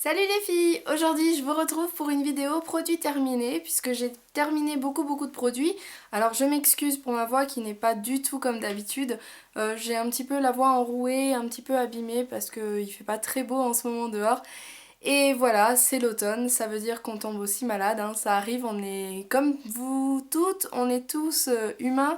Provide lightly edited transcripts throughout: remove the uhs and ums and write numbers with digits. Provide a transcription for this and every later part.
Salut les filles! Aujourd'hui je vous retrouve pour une vidéo produit terminé puisque j'ai terminé beaucoup de produits. Alors je m'excuse pour ma voix qui n'est pas du tout comme d'habitude. J'ai un petit peu la voix enrouée, un petit peu abîmée parce qu'il fait pas très beau en ce moment dehors. Et voilà, c'est l'automne, ça veut dire qu'on tombe aussi malade, hein. Ça arrive, on est comme vous toutes, on est tous humains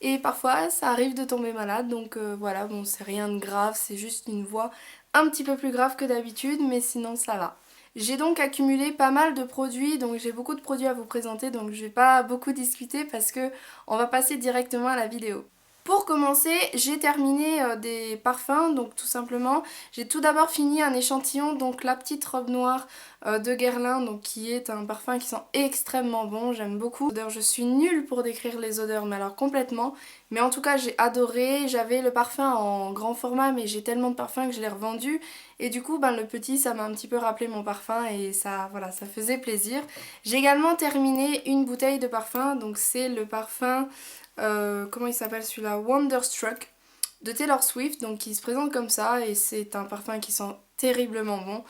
et parfois ça arrive de tomber malade, donc voilà, bon c'est rien de grave, c'est juste une voix un petit peu plus grave que d'habitude, mais sinon ça va. J'ai donc accumulé pas mal de produits, donc j'ai beaucoup de produits à vous présenter, donc je vais pas beaucoup discuter parce que on va passer directement à la vidéo. Pour commencer, j'ai terminé des parfums, donc tout simplement, j'ai tout d'abord fini un échantillon, donc la petite robe noire de Guerlain, donc qui est un parfum qui sent extrêmement bon, j'aime beaucoup. D'ailleurs, je suis nulle pour décrire les odeurs, mais alors complètement, mais en tout cas j'ai adoré. J'avais le parfum en grand format, mais j'ai tellement de parfums que je l'ai revendu, et du coup, ben, le petit, ça m'a un petit peu rappelé mon parfum, et ça, voilà, ça faisait plaisir. J'ai également terminé une bouteille de parfum, donc c'est le parfum... comment il s'appelle celui-là, Wonderstruck de Taylor Swift, donc qui se présente comme ça et c'est un parfum qui sent terriblement bon.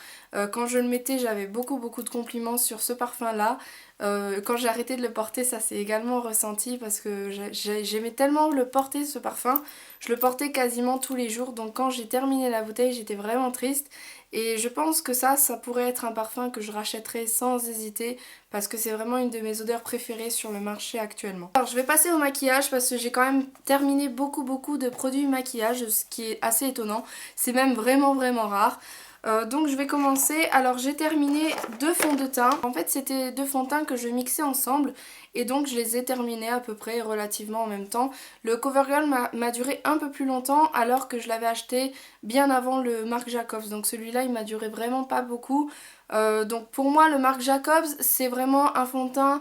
Quand je le mettais, j'avais beaucoup de compliments sur ce parfum là. Quand j'ai arrêté de le porter, ça s'est également ressenti parce que j'aimais tellement le porter, ce parfum. Je le portais quasiment tous les jours, donc quand j'ai terminé la bouteille, j'étais vraiment triste. Et je pense que ça pourrait être un parfum que je rachèterais sans hésiter parce que c'est vraiment une de mes odeurs préférées sur le marché actuellement. Alors je vais passer au maquillage parce que j'ai quand même terminé beaucoup de produits maquillage, ce qui est assez étonnant. C'est même vraiment rare. Donc je vais commencer. Alors j'ai terminé deux fonds de teint. En fait c'était deux fonds de teint que je mixais ensemble et donc je les ai terminés à peu près relativement en même temps. Le CoverGirl m'a duré un peu plus longtemps alors que je l'avais acheté bien avant le Marc Jacobs. Donc celui-là il m'a duré vraiment pas beaucoup. Donc pour moi le Marc Jacobs c'est vraiment un fond de teint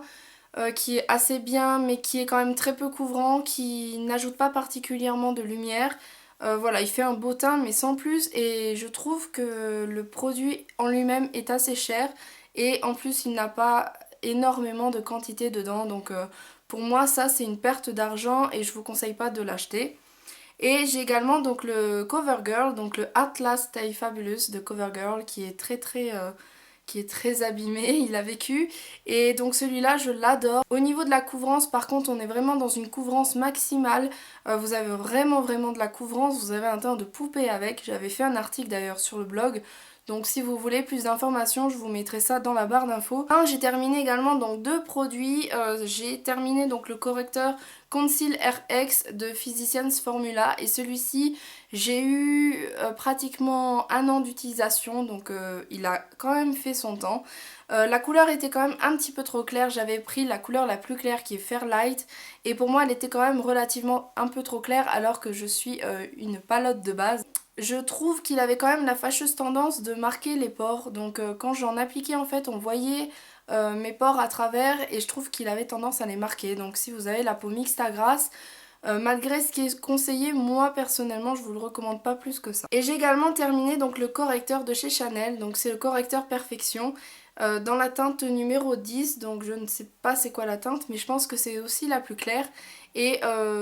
qui est assez bien mais qui est quand même très peu couvrant, qui n'ajoute pas particulièrement de lumière. Voilà, il fait un beau teint mais sans plus et je trouve que le produit en lui-même est assez cher et en plus il n'a pas énormément de quantité dedans donc pour moi ça c'est une perte d'argent et je vous conseille pas de l'acheter. Et j'ai également donc le CoverGirl, donc le Atlas Stay Fabulous de CoverGirl qui est qui est très abîmé, il a vécu. Et donc celui-là, je l'adore. Au niveau de la couvrance, par contre, on est vraiment dans une couvrance maximale. Vous avez vraiment de la couvrance, vous avez un teint de poupée avec. J'avais fait un article d'ailleurs sur le blog. Donc si vous voulez plus d'informations, je vous mettrai ça dans la barre d'infos. J'ai terminé également donc deux produits. J'ai terminé donc le correcteur Conceal RX de Physicians Formula et celui-ci j'ai eu pratiquement un an d'utilisation donc il a quand même fait son temps. La couleur était quand même un petit peu trop claire, j'avais pris la couleur la plus claire qui est Fairlight et pour moi elle était quand même relativement un peu trop claire alors que je suis une palote de base. Je trouve qu'il avait quand même la fâcheuse tendance de marquer les pores donc quand j'en appliquais en fait on voyait mes pores à travers et je trouve qu'il avait tendance à les marquer. Donc si vous avez la peau mixte à grasse, malgré ce qui est conseillé, moi personnellement je vous le recommande pas plus que ça. Et j'ai également terminé donc le correcteur de chez Chanel, donc c'est le correcteur Perfection dans la teinte numéro 10, donc je ne sais pas c'est quoi la teinte mais je pense que c'est aussi la plus claire. Et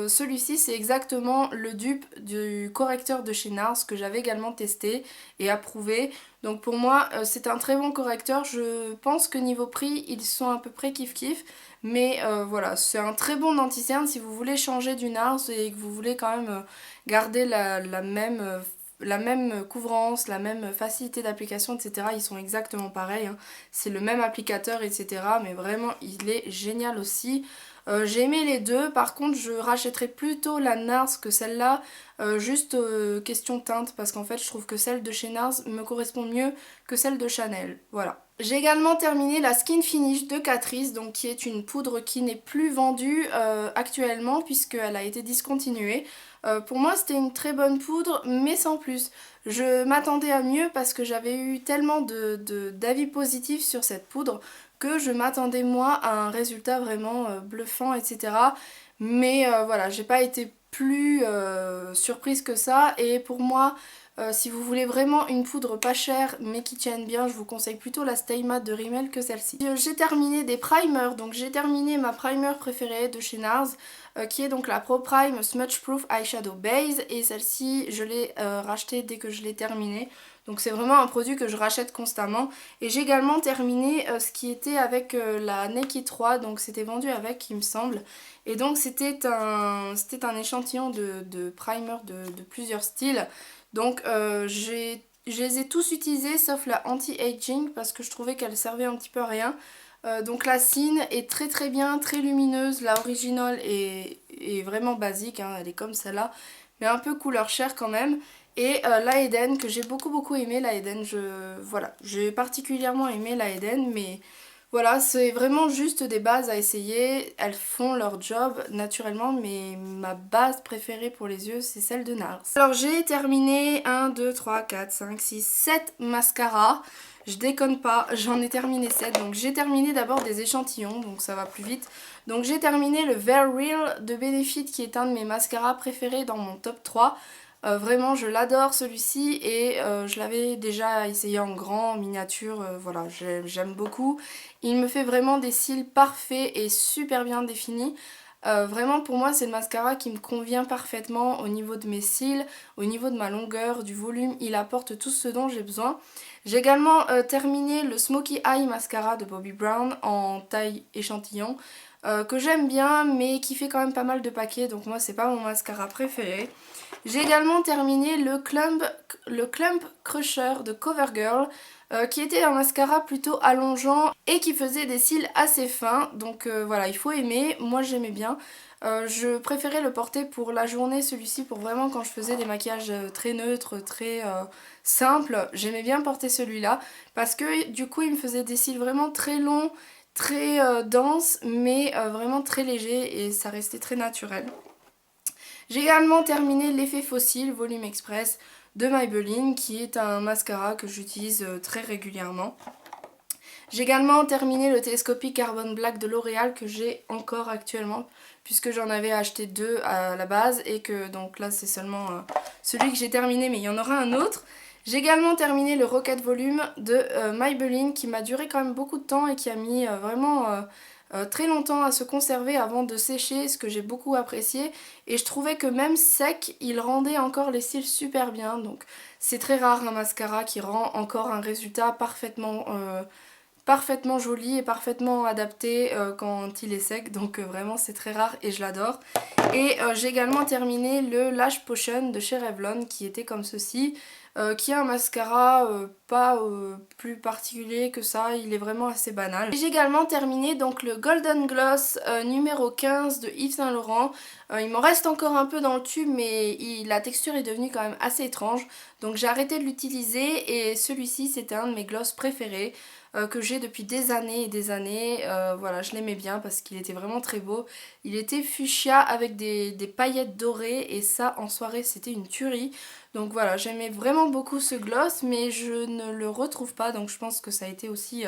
celui-ci c'est exactement le dupe du correcteur de chez NARS que j'avais également testé et approuvé. Donc pour moi c'est un très bon correcteur, je pense que niveau prix ils sont à peu près kiff. Mais voilà, c'est un très bon anti-cerne si vous voulez changer du NARS et que vous voulez quand même garder la même couvrance, la même facilité d'application, etc. Ils sont exactement pareils, hein. C'est le même applicateur, etc. Mais vraiment, il est génial aussi. J'ai aimé les deux, par contre je rachèterais plutôt la NARS que celle-là, juste question teinte, parce qu'en fait je trouve que celle de chez NARS me correspond mieux que celle de Chanel, voilà. J'ai également terminé la Skin Finish de Catrice, donc qui est une poudre qui n'est plus vendue actuellement puisqu'elle a été discontinuée. Pour moi c'était une très bonne poudre mais sans plus. Je m'attendais à mieux parce que j'avais eu tellement d'avis positifs sur cette poudre que je m'attendais moi à un résultat vraiment bluffant, etc. Mais voilà, j'ai pas été plus surprise que ça et pour moi si vous voulez vraiment une poudre pas chère mais qui tienne bien, je vous conseille plutôt la Stay Matte de Rimmel que celle-ci. J'ai terminé des primers, donc j'ai terminé ma primer préférée de chez NARS qui est donc la Pro Prime Smudge Proof Eyeshadow Base et celle-ci je l'ai rachetée dès que je l'ai terminée. Donc c'est vraiment un produit que je rachète constamment. Et j'ai également terminé ce qui était avec la Nike 3, donc c'était vendu avec il me semble. Et donc c'était un échantillon de primer de plusieurs styles. Donc je les ai tous utilisés sauf la anti-aging parce que je trouvais qu'elle servait un petit peu à rien. Donc la Cine est très très bien, très lumineuse. La Original est vraiment basique, hein, elle est comme celle-là, mais un peu couleur chair quand même. Et la Eden que j'ai beaucoup aimé, la Eden, voilà, j'ai particulièrement aimé la Eden, mais voilà, c'est vraiment juste des bases à essayer. Elles font leur job naturellement, mais ma base préférée pour les yeux, c'est celle de NARS. Alors j'ai terminé 1, 2, 3, 4, 5, 6, 7 mascaras. Je déconne pas, j'en ai terminé 7. Donc j'ai terminé d'abord des échantillons, donc ça va plus vite. Donc j'ai terminé le Very Real de Benefit qui est un de mes mascaras préférés dans mon top 3. Vraiment je l'adore celui-ci et je l'avais déjà essayé en grand, en miniature, voilà j'aime beaucoup. Il me fait vraiment des cils parfaits et super bien définis. Vraiment pour moi c'est le mascara qui me convient parfaitement au niveau de mes cils, au niveau de ma longueur, du volume, il apporte tout ce dont j'ai besoin. J'ai également terminé le Smoky Eye Mascara de Bobbi Brown en taille échantillon que j'aime bien mais qui fait quand même pas mal de paquets donc moi c'est pas mon mascara préféré. J'ai également terminé le Clump Crusher de CoverGirl qui était un mascara plutôt allongeant et qui faisait des cils assez fins. Donc voilà, il faut aimer, moi j'aimais bien. Je préférais le porter pour la journée, celui-ci, pour vraiment quand je faisais des maquillages très neutres, très simples. J'aimais bien porter celui-là parce que du coup il me faisait des cils vraiment très longs, très denses, mais vraiment très légers et ça restait très naturel. J'ai également terminé l'effet fossile Volume Express de Maybelline qui est un mascara que j'utilise très régulièrement. J'ai également terminé le Télescopique Carbon Black de L'Oréal que j'ai encore actuellement puisque j'en avais acheté 2 à la base et que donc là c'est seulement celui que j'ai terminé mais il y en aura un autre. J'ai également terminé le Rocket Volume de Maybelline qui m'a duré quand même beaucoup de temps et qui a mis vraiment très longtemps à se conserver avant de sécher, ce que j'ai beaucoup apprécié. Et je trouvais que même sec, il rendait encore les cils super bien. Donc c'est très rare un mascara qui rend encore un résultat parfaitement joli et parfaitement adapté quand il est sec, donc vraiment c'est très rare et je l'adore. Et j'ai également terminé le Lash Potion de chez Revlon qui était comme ceci, qui est un mascara pas plus particulier que ça, il est vraiment assez banal. J'ai également terminé donc le Golden Gloss numéro 15 de Yves Saint Laurent. Il m'en reste encore un peu dans le tube mais la texture est devenue quand même assez étrange, donc j'ai arrêté de l'utiliser et celui-ci c'était un de mes gloss préférés. Que j'ai depuis des années et des années. Voilà, je l'aimais bien parce qu'il était vraiment très beau. Il était fuchsia avec des paillettes dorées et ça en soirée c'était une tuerie. Donc voilà, j'aimais vraiment beaucoup ce gloss mais je ne le retrouve pas donc je pense que ça a été aussi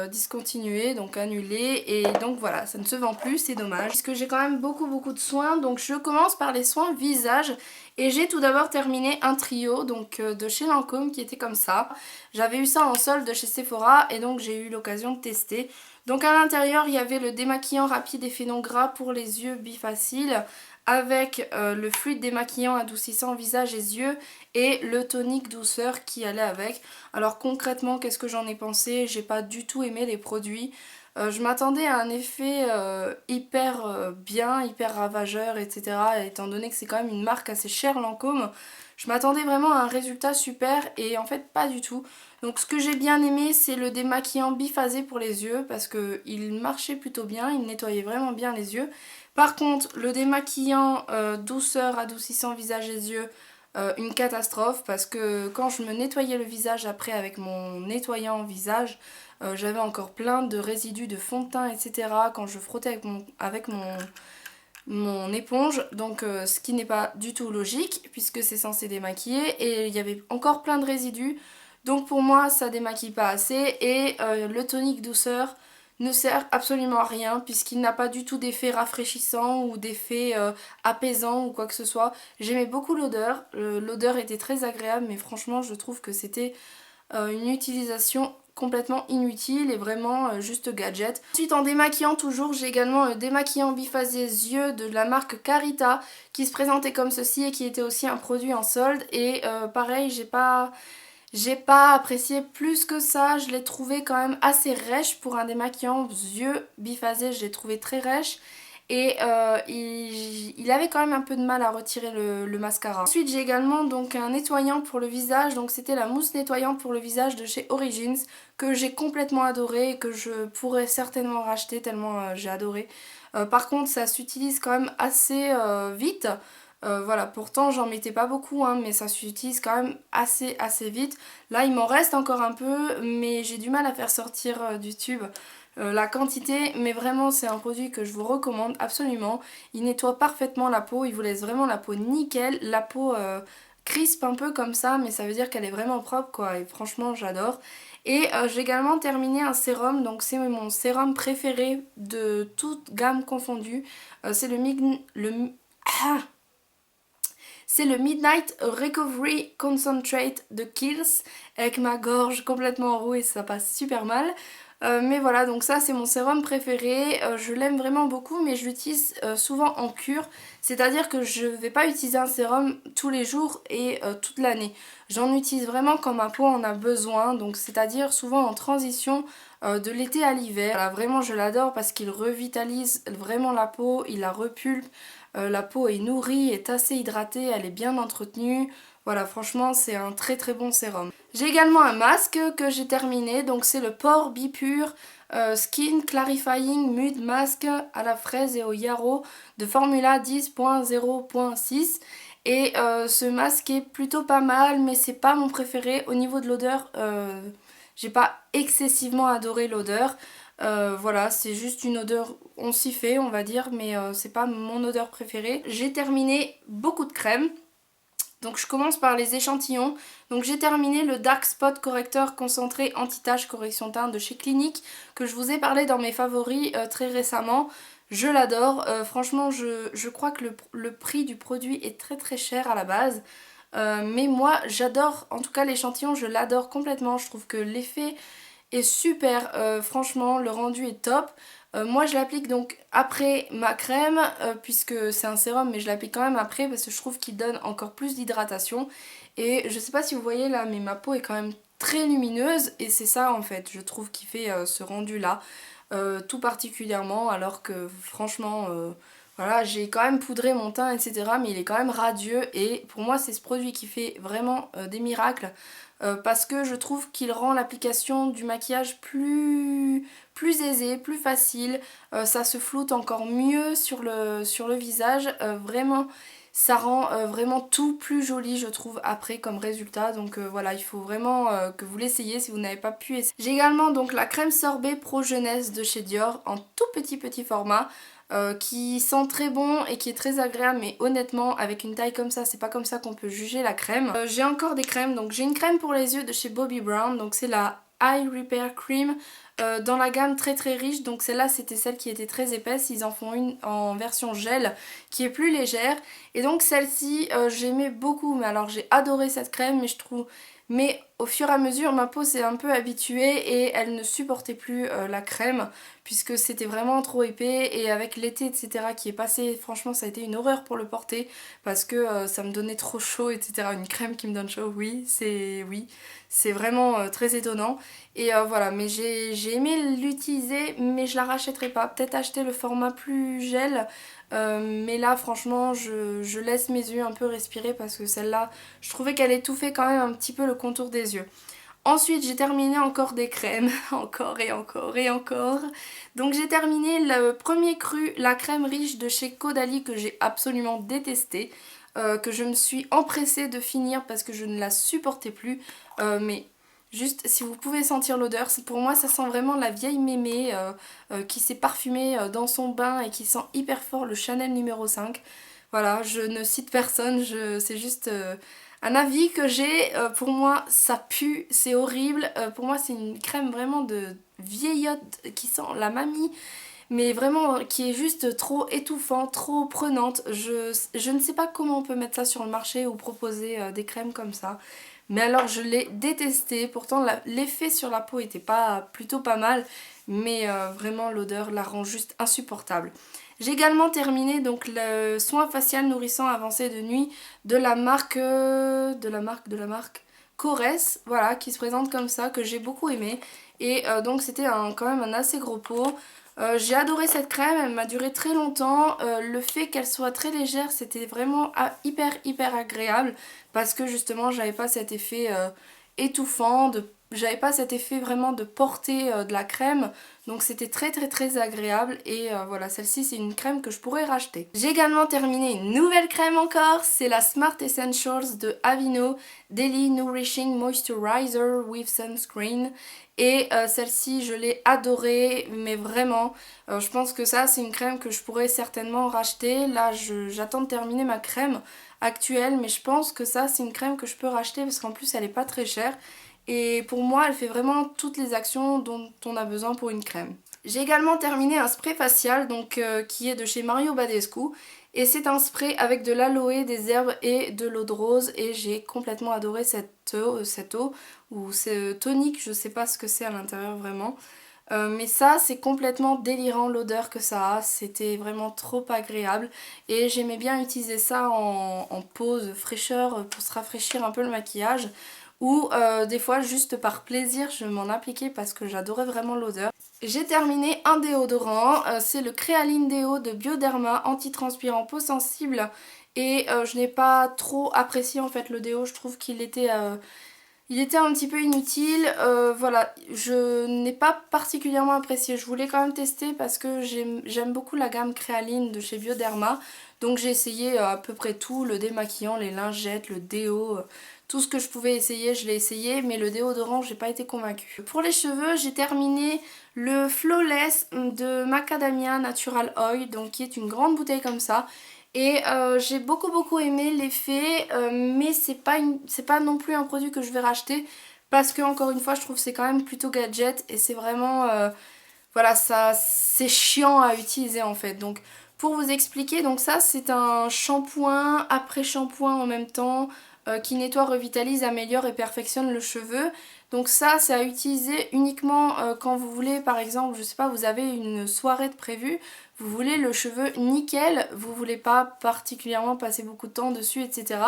discontinué, donc annulé et donc voilà, ça ne se vend plus, c'est dommage puisque j'ai quand même beaucoup de soins. Donc je commence par les soins visage et j'ai tout d'abord terminé un trio donc de chez Lancôme qui était comme ça. J'avais eu ça en solde de chez Sephora et donc j'ai eu l'occasion de tester. Donc à l'intérieur il y avait le démaquillant rapide effet non gras pour les yeux bifacile avec le fluide démaquillant adoucissant visage et yeux et le tonique douceur qui allait avec. Alors concrètement qu'est-ce que j'en ai pensé? J'ai pas du tout aimé les produits. Je m'attendais à un effet hyper bien, hyper ravageur, etc. Étant donné que c'est quand même une marque assez chère Lancôme, je m'attendais vraiment à un résultat super et en fait pas du tout. Donc ce que j'ai bien aimé c'est le démaquillant biphasé pour les yeux parce qu'il marchait plutôt bien, il nettoyait vraiment bien les yeux. Par contre le démaquillant douceur adoucissant visage et yeux, une catastrophe parce que quand je me nettoyais le visage après avec mon nettoyant visage, j'avais encore plein de résidus de fond de teint, etc. quand je frottais avec mon éponge, donc ce qui n'est pas du tout logique puisque c'est censé démaquiller et il y avait encore plein de résidus. Donc pour moi ça démaquille pas assez et le tonique douceur ne sert absolument à rien puisqu'il n'a pas du tout d'effet rafraîchissant ou d'effet apaisant ou quoi que ce soit. J'aimais beaucoup l'odeur, l'odeur était très agréable mais franchement je trouve que c'était une utilisation complètement inutile et vraiment juste gadget. Ensuite en démaquillant toujours j'ai également un démaquillant biphasé yeux de la marque Carita qui se présentait comme ceci et qui était aussi un produit en solde et pareil J'ai pas apprécié plus que ça, je l'ai trouvé quand même assez rêche pour un démaquillant yeux biphasé, je l'ai trouvé très rêche. Et il avait quand même un peu de mal à retirer le mascara. Ensuite j'ai également donc un nettoyant pour le visage, donc c'était la mousse nettoyante pour le visage de chez Origins que j'ai complètement adoré et que je pourrais certainement racheter tellement j'ai adoré. Par contre ça s'utilise quand même assez vite. Voilà, pourtant j'en mettais pas beaucoup, hein, mais ça s'utilise quand même assez vite. Là il m'en reste encore un peu, mais j'ai du mal à faire sortir du tube la quantité, mais vraiment c'est un produit que je vous recommande absolument. Il nettoie parfaitement la peau, il vous laisse vraiment la peau nickel, la peau crispe un peu comme ça, mais ça veut dire qu'elle est vraiment propre quoi, et franchement j'adore. Et j'ai également terminé un sérum, donc c'est mon sérum préféré de toute gamme confondue. C'est ah c'est le Midnight Recovery Concentrate de Kiehl's avec ma gorge complètement rouée, ça passe super mal. Mais voilà, donc ça c'est mon sérum préféré, je l'aime vraiment beaucoup mais je l'utilise souvent en cure, c'est-à-dire que je ne vais pas utiliser un sérum tous les jours et toute l'année. J'en utilise vraiment quand ma peau en a besoin, donc c'est-à-dire souvent en transition de l'été à l'hiver. Voilà, vraiment je l'adore parce qu'il revitalise vraiment la peau, il la repulpe, la peau est nourrie, est assez hydratée, elle est bien entretenue. Voilà, franchement, c'est un très bon sérum. J'ai également un masque que j'ai terminé, donc c'est le Pore Bipure Skin Clarifying Mud Mask à la fraise et au yarrow de Formula 10.0.6. Et ce masque est plutôt pas mal, mais c'est pas mon préféré. Au niveau de l'odeur, j'ai pas excessivement adoré l'odeur. Voilà, c'est juste une odeur, on s'y fait on va dire, mais c'est pas mon odeur préférée. J'ai terminé beaucoup de crèmes. Donc je commence par les échantillons. Donc j'ai terminé le Dark Spot Correcteur concentré anti-tache correction teint de chez Clinique que je vous ai parlé dans mes favoris très récemment. Je l'adore. Franchement je crois que le prix du produit est très cher à la base. Mais moi j'adore, en tout cas l'échantillon je l'adore complètement. Je trouve que l'effet est super, franchement le rendu est top. Moi je l'applique donc après ma crème puisque c'est un sérum mais je l'applique quand même après parce que je trouve qu'il donne encore plus d'hydratation. Et je sais pas si vous voyez là mais ma peau est quand même très lumineuse et c'est ça en fait je trouve qui fait ce rendu là tout particulièrement, alors que franchement voilà, j'ai quand même poudré mon teint etc mais il est quand même radieux et pour moi c'est ce produit qui fait vraiment des miracles parce que je trouve qu'il rend l'application du maquillage plus aisée, plus facile, ça se floute encore mieux sur le visage, vraiment ça rend vraiment tout plus joli je trouve après comme résultat. Donc voilà, il faut vraiment que vous l'essayiez si vous n'avez pas pu essayer. J'ai également donc la crème sorbet Pro Jeunesse de chez Dior en tout petit format. Qui sent très bon et qui est très agréable, mais honnêtement avec une taille comme ça c'est pas comme ça qu'on peut juger la crème. J'ai encore des crèmes, donc j'ai une crème pour les yeux de chez Bobbi Brown, donc c'est la Eye Repair Cream dans la gamme très riche. Donc celle-là c'était celle qui était très épaisse, ils en font une en version gel qui est plus légère. Et donc celle-ci j'aimais beaucoup, mais alors j'ai adoré cette crème mais je trouve... Mais au fur et à mesure ma peau s'est un peu habituée et elle ne supportait plus la crème puisque c'était vraiment trop épais. Et avec l'été etc qui est passé, franchement ça a été une horreur pour le porter parce que ça me donnait trop chaud etc. Une crème qui me donne chaud, oui, c'est vraiment très étonnant. Et voilà, mais j'ai aimé l'utiliser mais je la rachèterai pas. Peut-être acheter le format plus gel. Mais là franchement je laisse mes yeux un peu respirer parce que celle-là je trouvais qu'elle étouffait quand même un petit peu le contour des yeux. Ensuite j'ai terminé encore des crèmes, encore et encore et encore. Donc j'ai terminé le premier cru, la crème riche de chez Caudalie que j'ai absolument détesté. Que je me suis empressée de finir parce que je ne la supportais plus. Mais juste si vous pouvez sentir l'odeur, pour moi ça sent vraiment la vieille mémé qui s'est parfumée dans son bain et qui sent hyper fort le Chanel numéro 5. Voilà, je ne cite personne, c'est juste un avis que j'ai. Pour moi ça pue, c'est horrible. Pour moi c'est une crème vraiment de vieillotte qui sent la mamie. Mais vraiment qui est juste trop étouffant, trop prenante. Je ne sais pas comment on peut mettre ça sur le marché ou proposer des crèmes comme ça. Mais alors je l'ai détesté, pourtant l'effet sur la peau était plutôt pas mal, mais vraiment l'odeur la rend juste insupportable. J'ai également terminé donc le soin facial nourrissant avancé de nuit de la marque Corès, voilà, qui se présente comme ça, que j'ai beaucoup aimé. Et donc c'était quand même un assez gros pot. J'ai adoré cette crème, elle m'a duré très longtemps. Le fait qu'elle soit très légère, c'était vraiment hyper agréable parce que justement j'avais pas cet effet étouffant, j'avais pas cet effet vraiment de portée de la crème. Donc c'était très agréable et voilà, celle-ci c'est une crème que je pourrais racheter. J'ai également terminé une nouvelle crème encore, c'est la Smart Essentials de Aveeno Daily Nourishing Moisturizer with Sunscreen. Et celle-ci je l'ai adorée, mais vraiment je pense que ça c'est une crème que je pourrais certainement racheter. Là j'attends de terminer ma crème actuelle, mais je pense que ça c'est une crème que je peux racheter parce qu'en plus elle est pas très chère. Et pour moi elle fait vraiment toutes les actions dont on a besoin pour une crème. J'ai également terminé un spray facial donc qui est de chez Mario Badescu. Et c'est un spray avec de l'aloe, des herbes et de l'eau de rose. Et j'ai complètement adoré cette eau ou ce tonique, je sais pas ce que c'est à l'intérieur vraiment. Mais ça c'est complètement délirant l'odeur que ça a, c'était vraiment trop agréable. Et j'aimais bien utiliser ça en pause fraîcheur pour se rafraîchir un peu le maquillage. Ou des fois juste par plaisir je m'en appliquais parce que j'adorais vraiment l'odeur. J'ai terminé un déodorant, c'est le Créaline Déo de Bioderma, anti-transpirant peau sensible. Et je n'ai pas trop apprécié en fait le déo, je trouve qu'il était... il était un petit peu inutile, voilà, je n'ai pas particulièrement apprécié, je voulais quand même tester parce que j'aime beaucoup la gamme Créaline de chez Bioderma. Donc j'ai essayé à peu près tout, le démaquillant, les lingettes, le déo, tout ce que je pouvais essayer, je l'ai essayé, mais le déodorant, j'ai pas été convaincue. Pour les cheveux, j'ai terminé le Flawless de Macadamia Natural Oil, donc qui est une grande bouteille comme ça. Et j'ai beaucoup aimé l'effet, mais c'est pas non plus un produit que je vais racheter parce que encore une fois je trouve que c'est quand même plutôt gadget et c'est vraiment voilà, ça c'est chiant à utiliser en fait. Donc pour vous expliquer, donc ça c'est un shampoing après shampoing en même temps qui nettoie, revitalise, améliore et perfectionne le cheveu. Donc ça c'est à utiliser uniquement quand vous voulez, par exemple, je sais pas, vous avez une soirée de prévue, vous voulez le cheveu nickel, vous voulez pas particulièrement passer beaucoup de temps dessus, etc.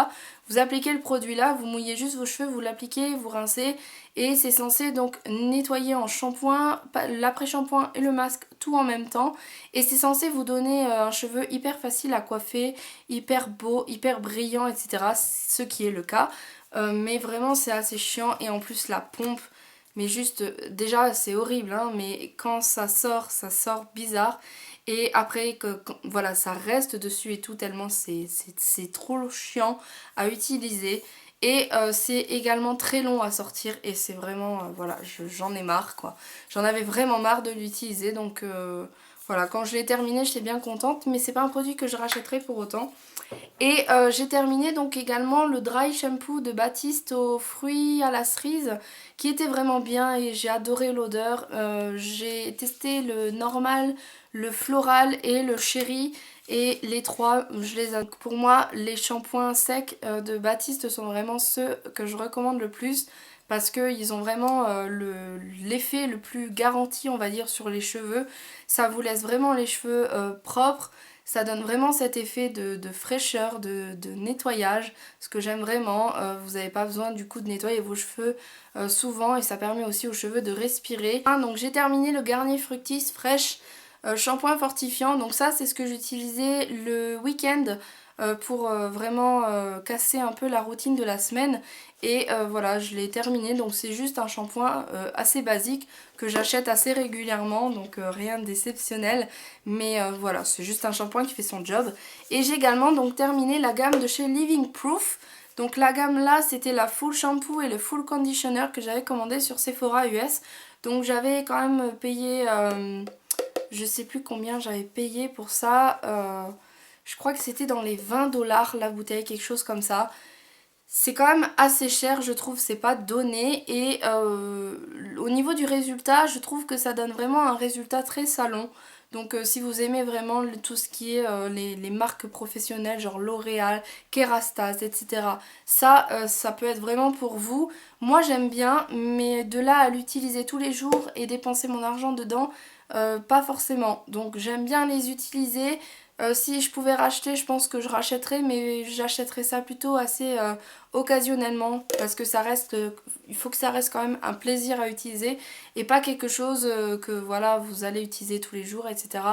Vous appliquez le produit là, vous mouillez juste vos cheveux, vous l'appliquez, vous rincez et c'est censé donc nettoyer en shampoing, l'après-shampoing et le masque tout en même temps. Et c'est censé vous donner un cheveu hyper facile à coiffer, hyper beau, hyper brillant, etc. Ce qui est le cas. Mais vraiment c'est assez chiant et en plus la pompe, mais juste déjà c'est horrible hein, mais quand ça sort bizarre. Et après voilà ça reste dessus et tout tellement c'est trop chiant à utiliser. Et c'est également très long à sortir et c'est vraiment, voilà, j'en ai marre quoi. J'en avais vraiment marre de l'utiliser donc voilà, quand je l'ai terminé j'étais bien contente mais c'est pas un produit que je rachèterai pour autant. Et j'ai terminé donc également le dry shampoo de Baptiste aux fruits à la cerise qui était vraiment bien et j'ai adoré l'odeur. J'ai testé le normal, le floral et le cherry et les trois, pour moi les shampoings secs de Baptiste sont vraiment ceux que je recommande le plus parce qu'ils ont vraiment l'effet le plus garanti on va dire sur les cheveux. Ça vous laisse vraiment les cheveux propres. Ça donne vraiment cet effet de fraîcheur, de nettoyage, ce que j'aime vraiment. Vous n'avez pas besoin du coup de nettoyer vos cheveux souvent et ça permet aussi aux cheveux de respirer. Donc j'ai terminé le Garnier Fructis Fresh shampoing fortifiant. Donc ça c'est ce que j'utilisais le week-end pour vraiment casser un peu la routine de la semaine. Et voilà, je l'ai terminé. Donc c'est juste un shampoing assez basique que j'achète assez régulièrement. Donc rien d'exceptionnel. Mais voilà, c'est juste un shampoing qui fait son job. Et j'ai également donc terminé la gamme de chez Living Proof. Donc la gamme là, c'était la Full Shampoo et le Full Conditioner que j'avais commandé sur Sephora US. Donc j'avais quand même payé... je sais plus combien j'avais payé pour ça. Je crois que c'était dans les 20$ la bouteille, quelque chose comme ça. C'est quand même assez cher, je trouve, c'est pas donné. Et au niveau du résultat, je trouve que ça donne vraiment un résultat très salon. Donc si vous aimez vraiment tout ce qui est les marques professionnelles, genre L'Oréal, Kerastase, etc. Ça peut être vraiment pour vous. Moi j'aime bien, mais de là à l'utiliser tous les jours et dépenser mon argent dedans, pas forcément. Donc j'aime bien les utiliser Si je pouvais racheter, je pense que je rachèterais, mais j'achèterais ça plutôt assez occasionnellement parce que ça reste, il faut que ça reste quand même un plaisir à utiliser et pas quelque chose que voilà vous allez utiliser tous les jours, etc.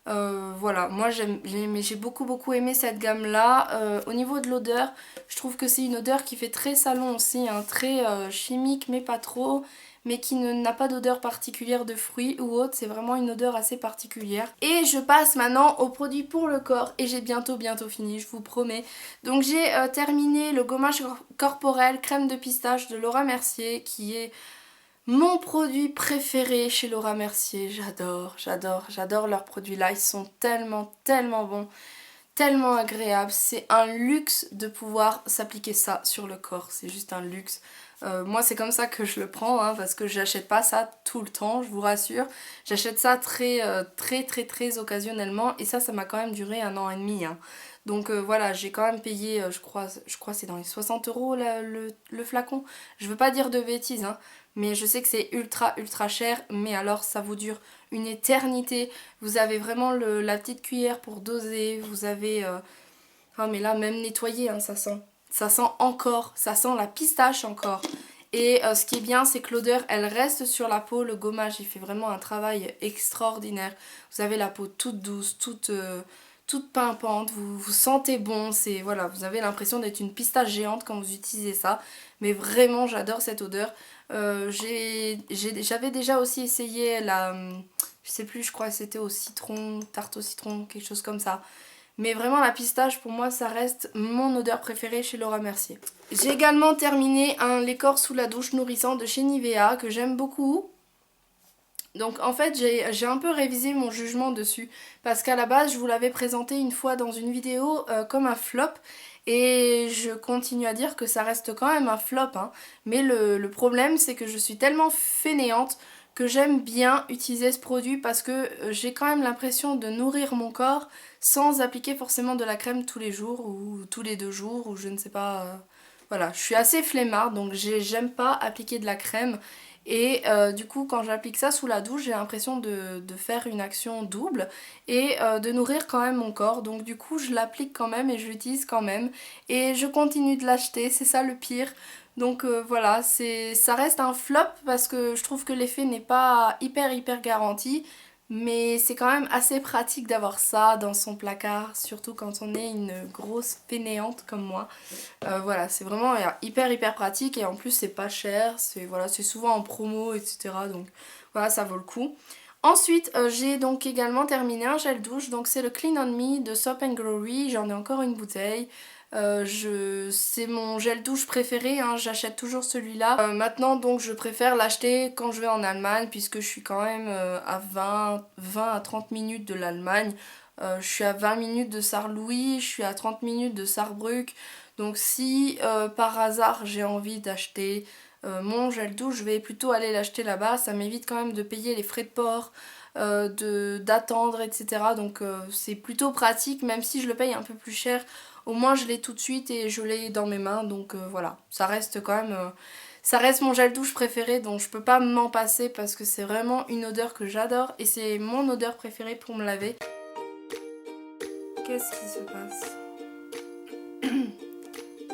Voilà, moi j'ai beaucoup aimé cette gamme là. Au niveau de l'odeur, je trouve que c'est une odeur qui fait très salon aussi, hein, très chimique mais pas trop, mais qui n'a pas d'odeur particulière de fruits ou autre, c'est vraiment une odeur assez particulière. Et je passe maintenant aux produits pour le corps et j'ai bientôt fini, je vous promets. Donc j'ai terminé le gommage corporel crème de pistache de Laura Mercier qui est mon produit préféré chez Laura Mercier. J'adore leurs produits là, ils sont tellement bons, tellement agréables. C'est un luxe de pouvoir s'appliquer ça sur le corps, c'est juste un luxe. Moi c'est comme ça que je le prends, hein, parce que j'achète pas ça tout le temps, je vous rassure. J'achète ça très occasionnellement et ça m'a quand même duré 1 an et demi. Hein. Donc voilà, j'ai quand même payé, je crois c'est dans les 60 € le flacon. Je veux pas dire de bêtises, hein, mais je sais que c'est ultra cher, mais alors ça vous dure une éternité. Vous avez vraiment la petite cuillère pour doser, vous avez... Ah mais là même nettoyé, hein, ça sent. Ça sent encore, ça sent la pistache encore. Et ce qui est bien, c'est que l'odeur, elle reste sur la peau. Le gommage, il fait vraiment un travail extraordinaire. Vous avez la peau toute douce, toute pimpante. Vous sentez bon. C'est voilà, vous avez l'impression d'être une pistache géante quand vous utilisez ça. Mais vraiment, j'adore cette odeur. J'avais déjà aussi essayé je sais plus, je crois que c'était au citron, tarte au citron, quelque chose comme ça. Mais vraiment la pistache pour moi ça reste mon odeur préférée chez Laura Mercier. J'ai également terminé un lait corps sous la douche nourrissant de chez Nivea que j'aime beaucoup. Donc en fait j'ai un peu révisé mon jugement dessus parce qu'à la base je vous l'avais présenté une fois dans une vidéo comme un flop et je continue à dire que ça reste quand même un flop, hein. Mais le problème c'est que je suis tellement fainéante que j'aime bien utiliser ce produit parce que j'ai quand même l'impression de nourrir mon corps sans appliquer forcément de la crème tous les jours ou tous les 2 jours ou je ne sais pas. Voilà, je suis assez flemmarde donc j'aime pas appliquer de la crème et du coup quand j'applique ça sous la douche j'ai l'impression de faire une action double et de nourrir quand même mon corps, donc du coup je l'applique quand même et je l'utilise quand même et je continue de l'acheter, c'est ça le pire. Donc voilà, ça reste un flop parce que je trouve que l'effet n'est pas hyper garanti. Mais c'est quand même assez pratique d'avoir ça dans son placard, surtout quand on est une grosse fainéante comme moi. Voilà, c'est vraiment hyper pratique et en plus c'est pas cher, voilà, c'est souvent en promo, etc. Donc voilà, ça vaut le coup. Ensuite, j'ai donc également terminé un gel douche, donc c'est le Clean On Me de Soap & Glory, j'en ai encore une bouteille. C'est mon gel douche préféré, hein, j'achète toujours celui-là. Maintenant donc je préfère l'acheter quand je vais en Allemagne puisque je suis quand même à 20 à 30 minutes de l'Allemagne. Je suis à 20 minutes de Sarrelouis, je suis à 30 minutes de Saarbrück. Donc si par hasard j'ai envie d'acheter mon gel douche, je vais plutôt aller l'acheter là-bas. Ça m'évite quand même de payer les frais de port, d'attendre, etc. Donc c'est plutôt pratique, même si je le paye un peu plus cher. Au moins je l'ai tout de suite et je l'ai dans mes mains. Donc voilà, ça reste quand même... ça reste mon gel douche préféré, donc je peux pas m'en passer parce que c'est vraiment une odeur que j'adore et c'est mon odeur préférée pour me laver. Qu'est-ce qui se passe?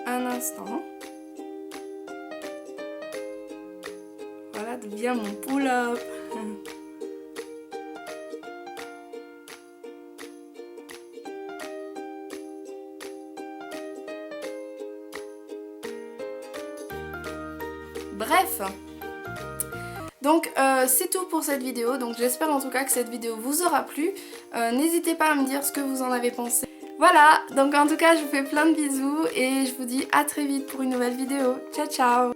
Un instant. Voilà d'où vient mon pull-up. Bref. Donc c'est tout pour cette vidéo, donc j'espère en tout cas que cette vidéo vous aura plu. N'hésitez pas à me dire ce que vous en avez pensé. Voilà, donc en tout cas je vous fais plein de bisous et je vous dis à très vite pour une nouvelle vidéo. Ciao ciao!